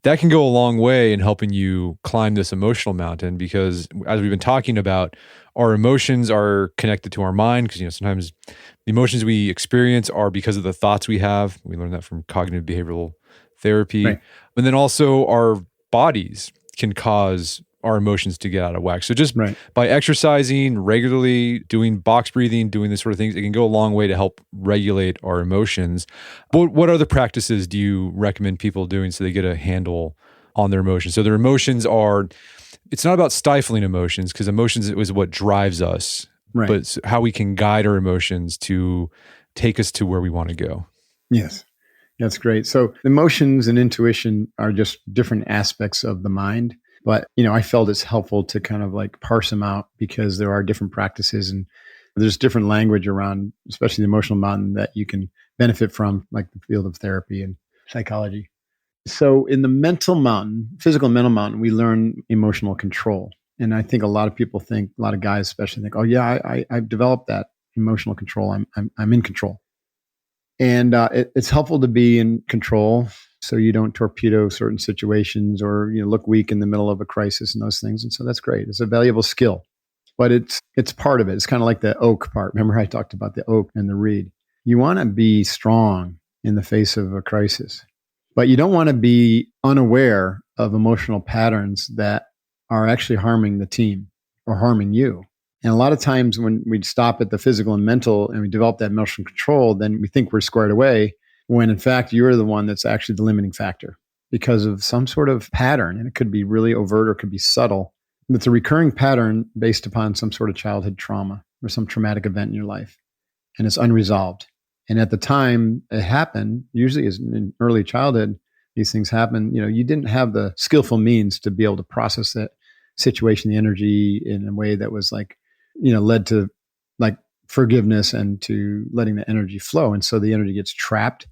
that can go a long way in helping you climb this emotional mountain, because as we've been talking about, our emotions are connected to our mind, because sometimes the emotions we experience are because of the thoughts we have. We learned that from cognitive behavioral therapy. Right. And then also our bodies can cause our emotions to get out of whack. So just by exercising regularly, doing box breathing, doing this sort of things, it can go a long way to help regulate our emotions. But what other practices do you recommend people doing so they get a handle on their emotions? So their emotions it's not about stifling emotions, because emotions is what drives us, but it's how we can guide our emotions to take us to where we want to go. Yes. That's great. So emotions and intuition are just different aspects of the mind. But, I felt it's helpful to kind of like parse them out, because there are different practices and there's different language around, especially the emotional mountain, that you can benefit from, like the field of therapy and psychology. So in the mental mountain, physical and mental mountain, we learn emotional control. And I think a lot of people think, a lot of guys especially think, oh yeah, I've developed that emotional control. I'm in control. And it's helpful to be in control, so you don't torpedo certain situations or look weak in the middle of a crisis and those things. And so that's great. It's a valuable skill, but it's part of it. It's kind of like the oak part. Remember I talked about the oak and the reed. You want to be strong in the face of a crisis. But you don't want to be unaware of emotional patterns that are actually harming the team or harming you. And a lot of times when we stop at the physical and mental and we develop that emotional control, then we think we're squared away, when in fact you're the one that's actually the limiting factor because of some sort of pattern. And it could be really overt or it could be subtle. It's a recurring pattern based upon some sort of childhood trauma or some traumatic event in your life. And it's unresolved. And at the time it happened, usually is in early childhood, these things happen, you didn't have the skillful means to be able to process that situation, the energy in a way that was like, led to like forgiveness and to letting the energy flow. And so the energy gets trapped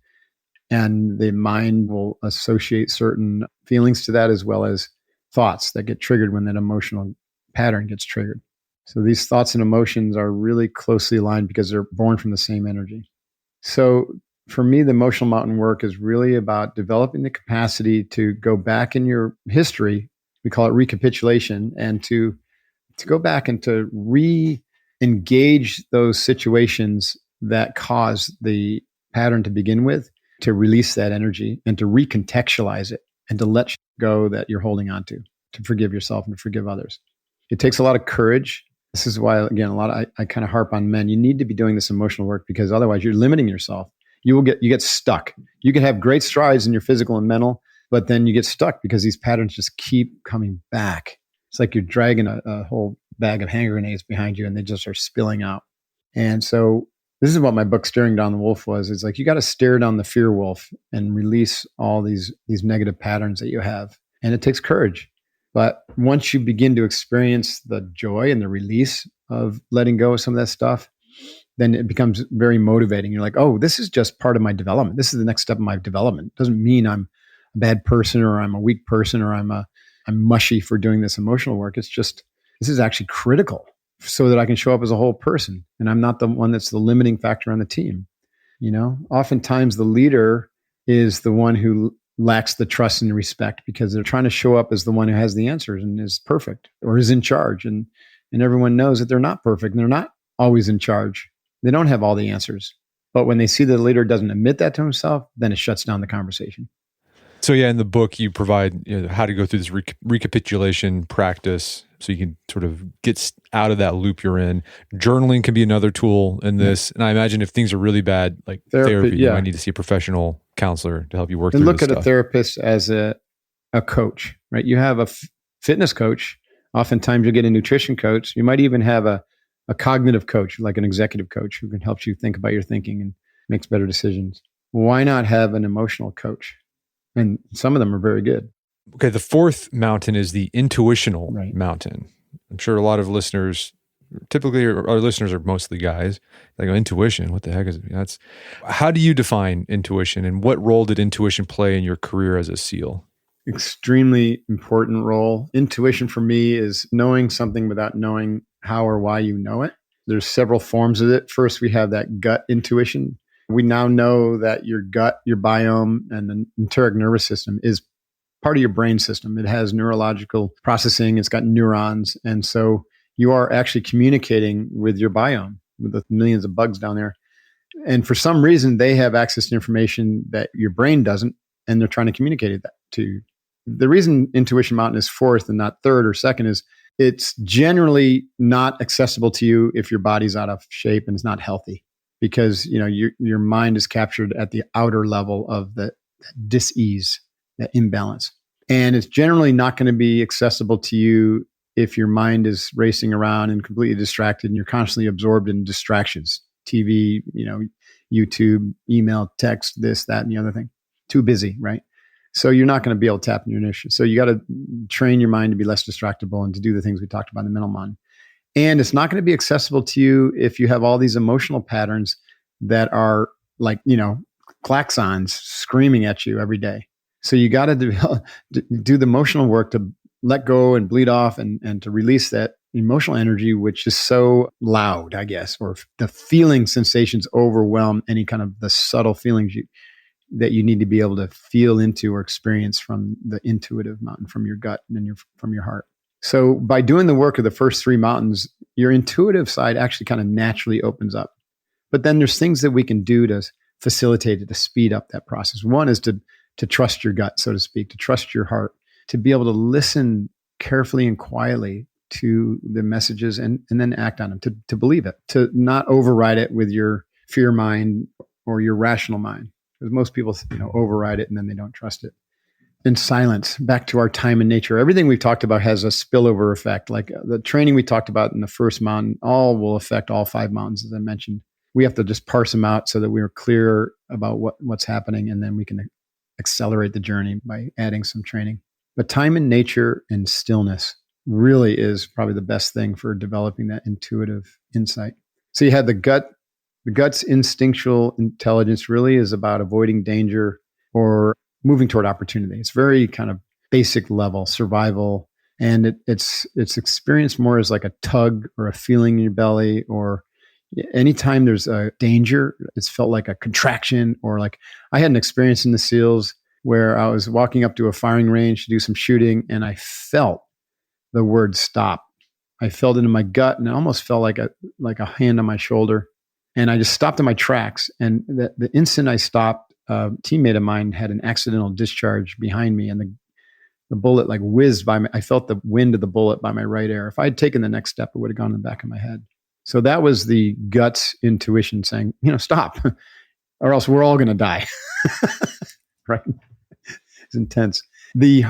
and the mind will associate certain feelings to that as well as thoughts that get triggered when that emotional pattern gets triggered. So these thoughts and emotions are really closely aligned because they're born from the same energy. So for me, the emotional mountain work is really about developing the capacity to go back in your history. We call it recapitulation, and to go back and to re-engage those situations that cause the pattern to begin with, to release that energy and to recontextualize it and to let go that you're holding on to forgive yourself and to forgive others. It takes a lot of courage. This is why, again, I kind of harp on men. You need to be doing this emotional work because otherwise you're limiting yourself. You get stuck. You can have great strides in your physical and mental, but then you get stuck because these patterns just keep coming back. It's like you're dragging a whole bag of hand grenades behind you and they just are spilling out. And so this is what my book, Staring Down the Wolf, was. It's like you got to stare down the fear wolf and release all these negative patterns that you have. And it takes courage. But once you begin to experience the joy and the release of letting go of some of that stuff, then it becomes very motivating. You're like, oh, this is just part of my development. This is the next step of my development. It doesn't mean I'm a bad person or I'm a weak person or I'm mushy for doing this emotional work. It's just, this is actually critical so that I can show up as a whole person. And I'm not the one that's the limiting factor on the team. Oftentimes the leader is the one who lacks the trust and respect because they're trying to show up as the one who has the answers and is perfect or is in charge. And everyone knows that they're not perfect and they're not always in charge. They don't have all the answers. But when they see that the leader doesn't admit that to himself, then it shuts down the conversation. So yeah, in the book, you provide how to go through this recapitulation practice so you can sort of get out of that loop you're in. Journaling can be another tool in this. And I imagine if things are really bad, like therapy, you might need to see a professional counselor to help you work through this stuff. And look at a therapist as a coach, right? You have a fitness coach. Oftentimes you'll get a nutrition coach. You might even have a cognitive coach, like an executive coach who can help you think about your thinking and makes better decisions. Why not have an emotional coach? And some of them are very good. Okay, the fourth mountain is the intuitional mountain. I'm sure a lot of listeners, typically our listeners are mostly guys. They go, intuition, what the heck is it? How do you define intuition and what role did intuition play in your career as a SEAL? Extremely important role. Intuition for me is knowing something without knowing how or why you know it. There's several forms of it. First, we have that gut intuition. We now know that your gut, your biome, and the enteric nervous system is part of your brain system. It has neurological processing. It's got neurons. And so you are actually communicating with your biome, with the millions of bugs down there. And for some reason, they have access to information that your brain doesn't, and they're trying to communicate that to you. The reason Intuition Mountain is fourth and not third or second is it's generally not accessible to you if your body's out of shape and it's not healthy. Because your mind is captured at the outer level of the dis-ease, that imbalance. And it's generally not going to be accessible to you if your mind is racing around and completely distracted and you're constantly absorbed in distractions, TV, YouTube, email, text, this, that, and the other thing. Too busy, right? So you're not going to be able to tap into your intuition. So you got to train your mind to be less distractible and to do the things we talked about in the mental mind. And it's not going to be accessible to you if you have all these emotional patterns that are like, klaxons screaming at you every day. So you got to do the emotional work to let go and bleed off and to release that emotional energy, which is so loud, I guess, or the feeling sensations overwhelm any kind of the subtle feelings that you need to be able to feel into or experience from the intuitive mountain, from your gut and from your heart. So by doing the work of the first three mountains, your intuitive side actually kind of naturally opens up. But then there's things that we can do to facilitate it, to speed up that process. One is to to trust your gut, so to speak, to trust your heart, to be able to listen carefully and quietly to the messages and then act on them, to believe it, to not override it with your fear mind or your rational mind. Because most people, override it and then they don't trust it. And silence, back to our time and nature. Everything we've talked about has a spillover effect. Like the training we talked about in the first mountain, all will affect all 5 mountains, as I mentioned. We have to just parse them out so that we're clear about what's happening, and then we can accelerate the journey by adding some training. But time and nature and stillness really is probably the best thing for developing that intuitive insight. So you had the gut. The gut's instinctual intelligence really is about avoiding danger or moving toward opportunity. It's very kind of basic level survival, and it's experienced more as like a tug or a feeling in your belly, or anytime there's a danger, it's felt like a contraction. Or like I had an experience in the SEALs where I was walking up to a firing range to do some shooting, and I felt the word stop. I felt it in my gut, and it almost felt like a hand on my shoulder, and I just stopped in my tracks. And the instant I stopped, a teammate of mine had an accidental discharge behind me, and the bullet like whizzed by me. I felt the wind of the bullet by my right ear. If I had taken the next step, it would have gone in the back of my head. So that was the gut's intuition saying, stop, or else we're all going to die. Right? It's intense. The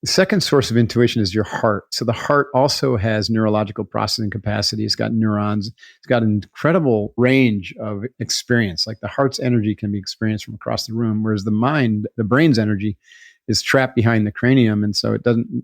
second source of intuition is your heart. So the heart also has neurological processing capacity. It's got neurons. It's got an incredible range of experience. Like the heart's energy can be experienced from across the room, whereas the brain's energy is trapped behind the cranium. And so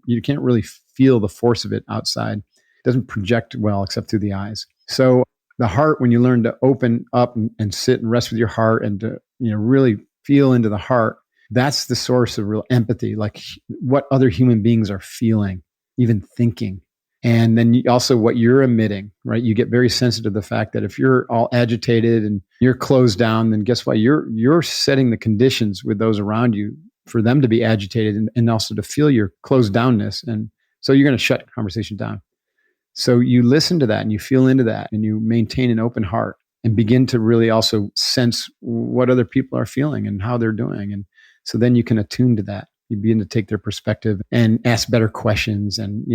you can't really feel the force of it outside. It doesn't project well except through the eyes. So the heart, when you learn to open up and sit and rest with your heart and to really feel into the heart, that's the source of real empathy, like what other human beings are feeling, even thinking. And then also what you're emitting, right? You get very sensitive to the fact that if you're all agitated and you're closed down, then guess what? You're setting the conditions with those around you for them to be agitated and also to feel your closed downness. And so you're going to shut conversation down. So you listen to that and you feel into that and you maintain an open heart and begin to really also sense what other people are feeling and how they're doing. And so then you can attune to that. You begin to take their perspective and ask better questions and,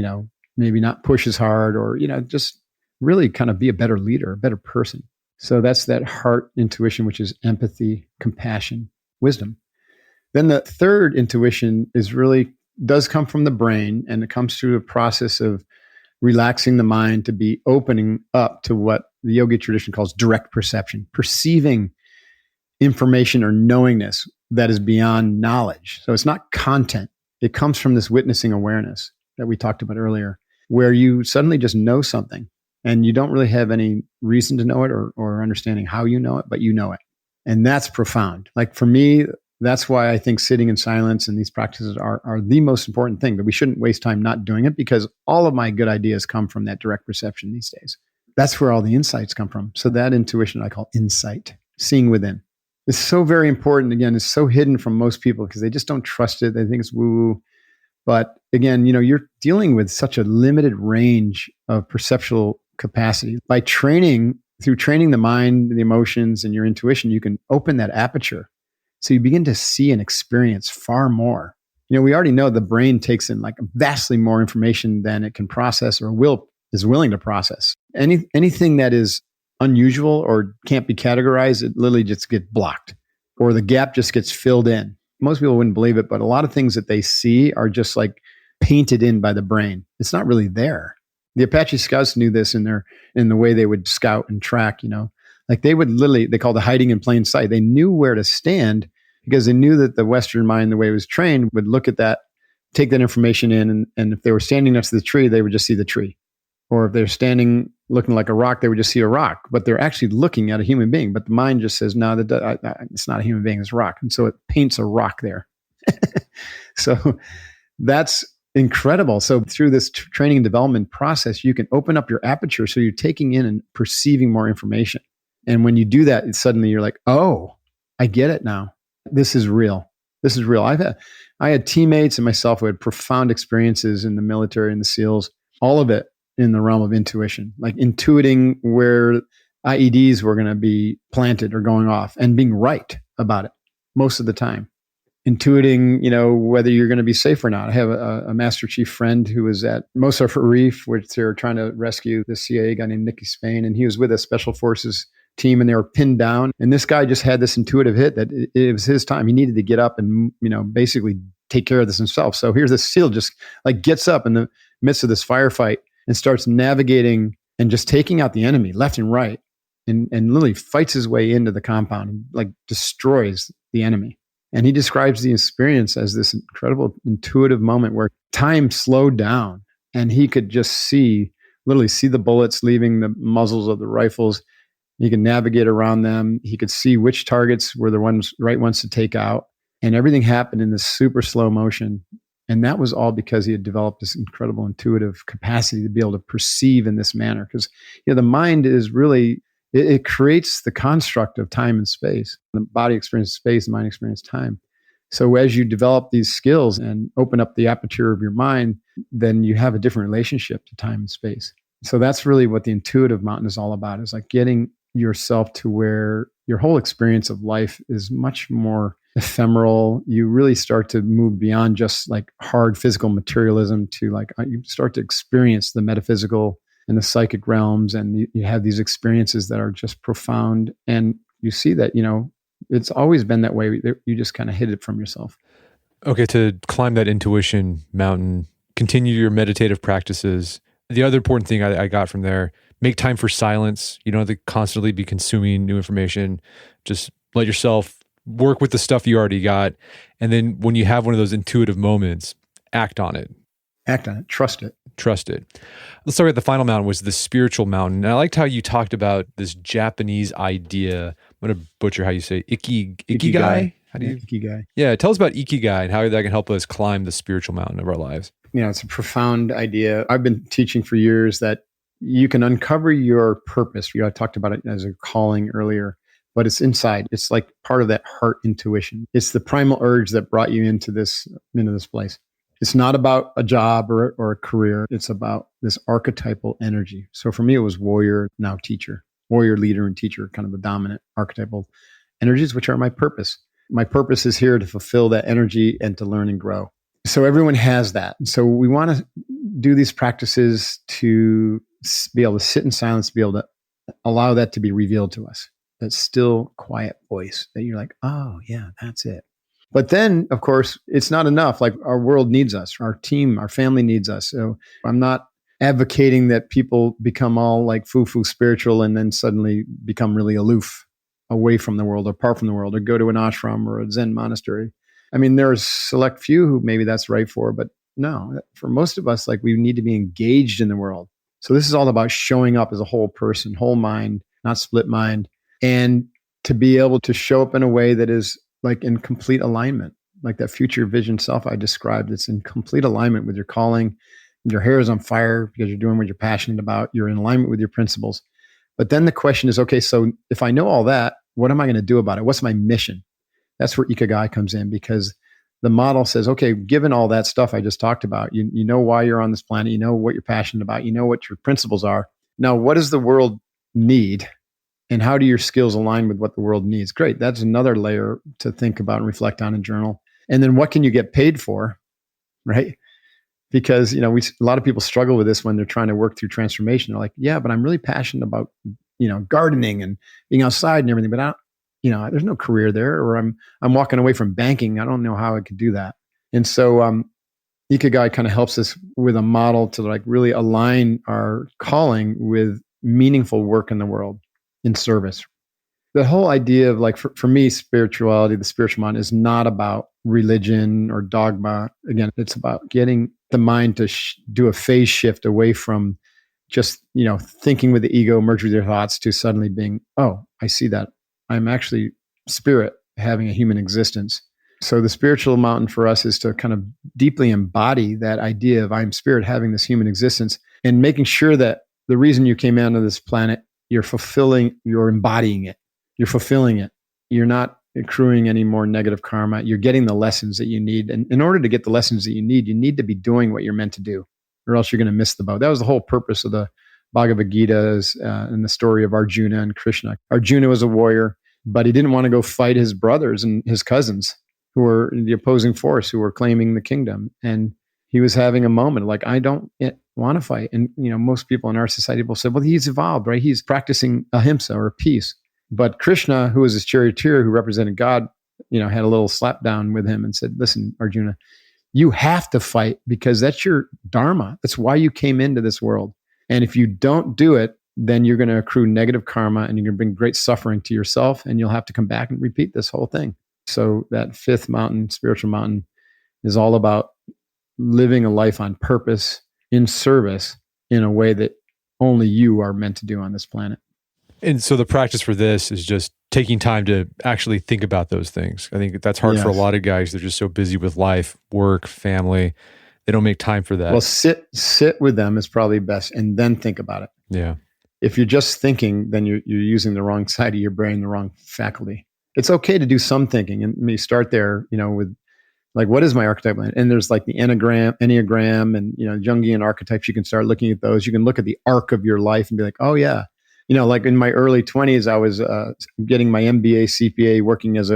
maybe not push as hard or, just really kind of be a better leader, a better person. So that's that heart intuition, which is empathy, compassion, wisdom. Then the third intuition does come from the brain, and it comes through a process of relaxing the mind to be opening up to what the yogi tradition calls direct perception, perceiving information or knowingness that is beyond knowledge. So it's not content. It comes from this witnessing awareness that we talked about earlier, where you suddenly just know something and you don't really have any reason to know it or understanding how you know it, but you know it. And that's profound. Like for me, that's why I think sitting in silence and these practices are the most important thing, but we shouldn't waste time not doing it because all of my good ideas come from that direct perception these days. That's where all the insights come from. So that intuition I call insight, seeing within. It's so very important. Again, it's so hidden from most people because they just don't trust it. They think it's woo-woo. But again, you're dealing with such a limited range of perceptual capacity. Through training the mind, the emotions, and your intuition, you can open that aperture. So you begin to see and experience far more. We already know the brain takes in like vastly more information than it can process or is willing to process. Anything that is unusual or can't be categorized, it literally just gets blocked or the gap just gets filled in. Most people wouldn't believe it, but a lot of things that they see are just like painted in by the brain. It's not really there. The Apache Scouts knew this in the way they would scout and track, like they called it hiding in plain sight. They knew where to stand because they knew that the Western mind, the way it was trained, would look at that, take that information in. And if they were standing next to the tree, they would just see the tree. Or if they're standing looking like a rock, they would just see a rock, but they're actually looking at a human being. But the mind just says, no, it's not a human being, it's a rock. And so it paints a rock there. So that's incredible. So through this training and development process, you can open up your aperture so you're taking in and perceiving more information. And when you do that, suddenly you're like, oh, I get it now. This is real. This is real. I had teammates and myself who had profound experiences in the military and the SEALs, all of it in the realm of intuition, like intuiting where IEDs were going to be planted or going off and being right about it most of the time. intuiting, whether you're going to be safe or not. I have a Master Chief friend who was at Mosaf Reef, which they're trying to rescue the CIA guy named Nicky Spain, and he was with a Special Forces team, and they were pinned down. And this guy just had this intuitive hit that it was his time. He needed to get up and, basically take care of this himself. So here's this SEAL just like gets up in the midst of this firefight and starts navigating and just taking out the enemy left and right, and literally fights his way into the compound and like destroys the enemy. And he describes the experience as this incredible intuitive moment where time slowed down and he could just literally see the bullets leaving the muzzles of the rifles. He could navigate around them. He could see which targets were the right ones to take out. And everything happened in this super slow motion. And that was all because he had developed this incredible intuitive capacity to be able to perceive in this manner. Because the mind is really, it creates the construct of time and space. The body experiences space, the mind experiences time. So as you develop these skills and open up the aperture of your mind, then you have a different relationship to time and space. So that's really what the intuitive mountain is all about, is like getting yourself to where your whole experience of life is much more ephemeral. You really start to move beyond just like hard physical materialism to like, you start to experience the metaphysical and the psychic realms. And you have these experiences that are just profound. And you see that, it's always been that way. You just kind of hid it from yourself. Okay, to climb that intuition mountain, continue your meditative practices. The other important thing I got from there, make time for silence. You don't have to constantly be consuming new information. Just let yourself work with the stuff you already got. And then when you have one of those intuitive moments, act on it. Act on it. Trust it. Trust it. Let's start with the final mountain, was the spiritual mountain. And I liked how you talked about this Japanese idea. I'm going to butcher how you say ikigai. How do you? Ikigai. Yeah. Tell us about ikigai and how that can help us climb the spiritual mountain of our lives. It's a profound idea. I've been teaching for years that you can uncover your purpose. I talked about it as a calling earlier, but it's inside. It's like part of that heart intuition. It's the primal urge that brought you into this place. It's not about a job or a career. It's about this archetypal energy. So for me, it was warrior, now teacher. Warrior, leader, and teacher, kind of the dominant archetypal energies, which are my purpose. My purpose is here to fulfill that energy and to learn and grow. So everyone has that. So we want to do these practices to be able to sit in silence, to be able to allow that to be revealed to us. That still, quiet voice that you're like, oh, yeah, that's it. But then, of course, it's not enough. Like, our world needs us, our team, our family needs us. So I'm not advocating that people become all like foo-foo spiritual and then suddenly become really aloof, away from the world or apart from the world, or go to an ashram or a Zen monastery. I mean, there's select few who maybe that's right for, but no, for most of us, like, we need to be engaged in the world. So this is all about showing up as a whole person, whole mind, not split mind, and to be able to show up in a way that is like in complete alignment, like that future vision self I described. It's in complete alignment with your calling. Your hair is on fire because you're doing what you're passionate about. You're in alignment with your principles. But then the question is, okay, so if I know all that, what am I going to do about it? What's my mission? That's where ikigai comes in, because the model says, okay, given all that stuff I just talked about, you know why you're on this planet, you know what you're passionate about, you know what your principles are. Now, what does the world need? And how do your skills align with what the world needs? Great. That's another layer to think about and reflect on and journal. And then what can you get paid for, right? Because, a lot of people struggle with this when they're trying to work through transformation. They're like, yeah, but I'm really passionate about, gardening and being outside and everything, but there's no career there, or I'm walking away from banking. I don't know how I could do that. And so ikigai kind of helps us with a model to like really align our calling with meaningful work in the world, in service. The whole idea of like, for me, spirituality, the spiritual mind, is not about religion or dogma. Again, it's about getting the mind to do a phase shift away from just, thinking with the ego, merge with your thoughts, to suddenly being, oh, I see that I'm actually spirit having a human existence. So the spiritual mountain for us is to kind of deeply embody that idea of I'm spirit having this human existence, and making sure that the reason you came onto this planet, you're embodying it. You're fulfilling it. You're not accruing any more negative karma. You're getting the lessons that you need. And in order to get the lessons that you need to be doing what you're meant to do, or else you're going to miss the boat. That was the whole purpose of the Bhagavad Gita and the story of Arjuna and Krishna. Arjuna was a warrior, but he didn't want to go fight his brothers and his cousins. who were the opposing force, who were claiming the kingdom. And he was having a moment like, I don't want to fight. And, most people in our society will say, well, he's evolved, right? He's practicing ahimsa or peace. But Krishna, who was his charioteer, who represented God, had a little slap down with him and said, listen, Arjuna, you have to fight because that's your dharma. That's why you came into this world. And if you don't do it, then you're going to accrue negative karma and you're going to bring great suffering to yourself, and you'll have to come back and repeat this whole thing. So that fifth mountain, spiritual mountain, is all about living a life on purpose, in service, in a way that only you are meant to do on this planet. And so the practice for this is just taking time to actually think about those things. I think that's hard for a lot of guys. They're just so busy with life, work, family. They don't make time for that. Well, sit with them is probably best, and then think about it. Yeah. If you're just thinking, then you're using the wrong side of your brain, the wrong faculty. It's okay to do some thinking, and you start there, with like, what is my archetype? And there's like the Enneagram, and Jungian archetypes. You can start looking at those. You can look at the arc of your life and be like, oh yeah. Like in my early 20s, I was getting my MBA, CPA, working as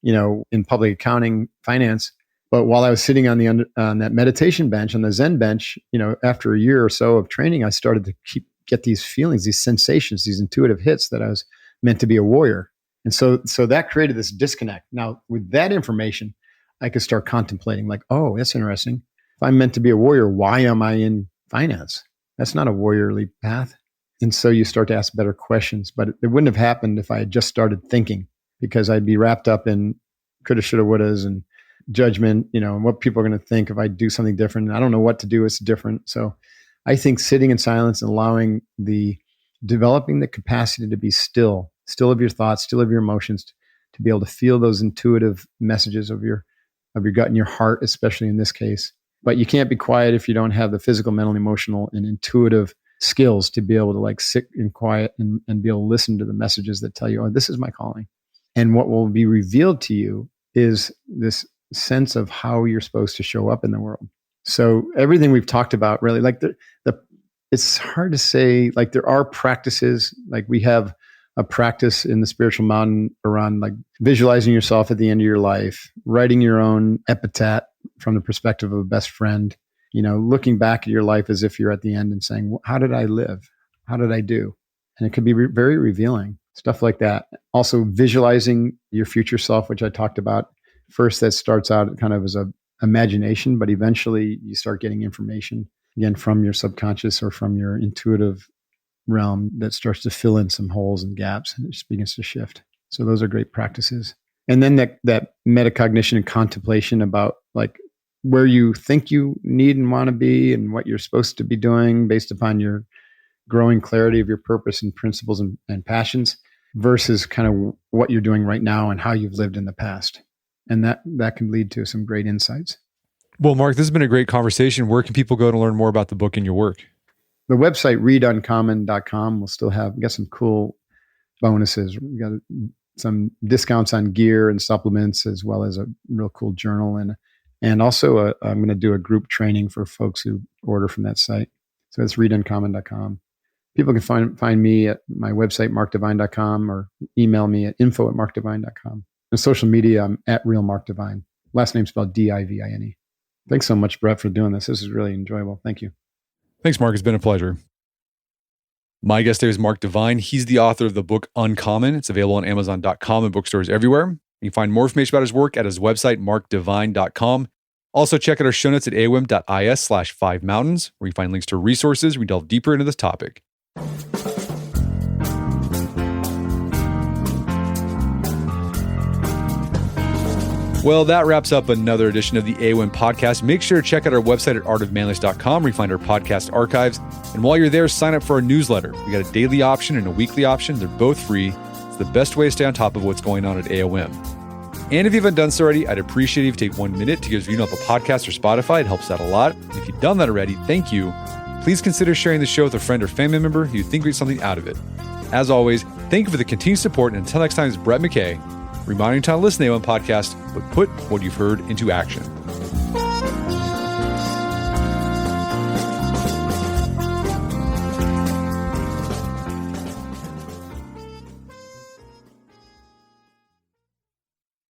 in public accounting, finance. But while I was sitting on that meditation bench, on the Zen bench, after a year or so of training, I started to get these feelings, these sensations, these intuitive hits that I was meant to be a warrior. And so that created this disconnect. Now, with that information, I could start contemplating like, oh, that's interesting. If I'm meant to be a warrior, why am I in finance? That's not a warriorly path. And so you start to ask better questions. But it wouldn't have happened if I had just started thinking, because I'd be wrapped up in coulda, shoulda, wouldas and judgment, and what people are going to think if I do something different. And I don't know what to do. It's different. So I think sitting in silence and developing the capacity to be still of your thoughts, still of your emotions, to be able to feel those intuitive messages of your gut and your heart, especially in this case. But you can't be quiet if you don't have the physical, mental, emotional, and intuitive skills to be able to like sit in quiet and be able to listen to the messages that tell you, oh, this is my calling. And what will be revealed to you is this sense of how you're supposed to show up in the world. So everything we've talked about, really, like it's hard to say, like there are practices, like we have a practice in the spiritual mountain around like visualizing yourself at the end of your life, writing your own epitaph from the perspective of a best friend, looking back at your life as if you're at the end and saying, how did I live? How did I do? And it could be very revealing, stuff like that. Also visualizing your future self, which I talked about. First, that starts out kind of as a imagination, but eventually you start getting information, again, from your subconscious or from your intuitive realm that starts to fill in some holes and gaps, and it just begins to shift. So those are great practices. And then that metacognition and contemplation about like where you think you need and want to be and what you're supposed to be doing based upon your growing clarity of your purpose and principles and passions versus kind of what you're doing right now and how you've lived in the past. And that can lead to some great insights. Well, Mark, this has been a great conversation. Where can people go to learn more about the book and your work? The website, readuncommon.com, will still have, we got some cool bonuses. We got some discounts on gear and supplements, as well as a real cool journal. And also I'm going to do a group training for folks who order from that site. So it's readuncommon.com. People can find me at my website, markdivine.com, or email me at info@markdivine.com. On social media, I'm at realmarkdivine. Last name spelled Divine. Thanks so much, Brett, for doing this. This is really enjoyable. Thank you. Thanks, Mark. It's been a pleasure. My guest today is Mark Divine. He's the author of the book Uncommon. It's available on Amazon.com and bookstores everywhere. You can find more information about his work at his website, markdivine.com. Also, check out our show notes at aom.is/5mountains, where you find links to resources we delve deeper into this topic. Well, that wraps up another edition of the AOM podcast. Make sure to check out our website at artofmanliness.com, where you find our podcast archives. And while you're there, sign up for our newsletter. We got a daily option and a weekly option. They're both free. It's the best way to stay on top of what's going on at AOM. And if you haven't done so already, I'd appreciate it if you take 1 minute to give us a review on Apple Podcasts or Spotify. It helps out a lot. And if you've done that already, thank you. Please consider sharing the show with a friend or family member who you think will get something out of it. As always, thank you for the continued support. And until next time, it's Brett McKay, reminding you to listen to the AOM podcast, but put what you've heard into action.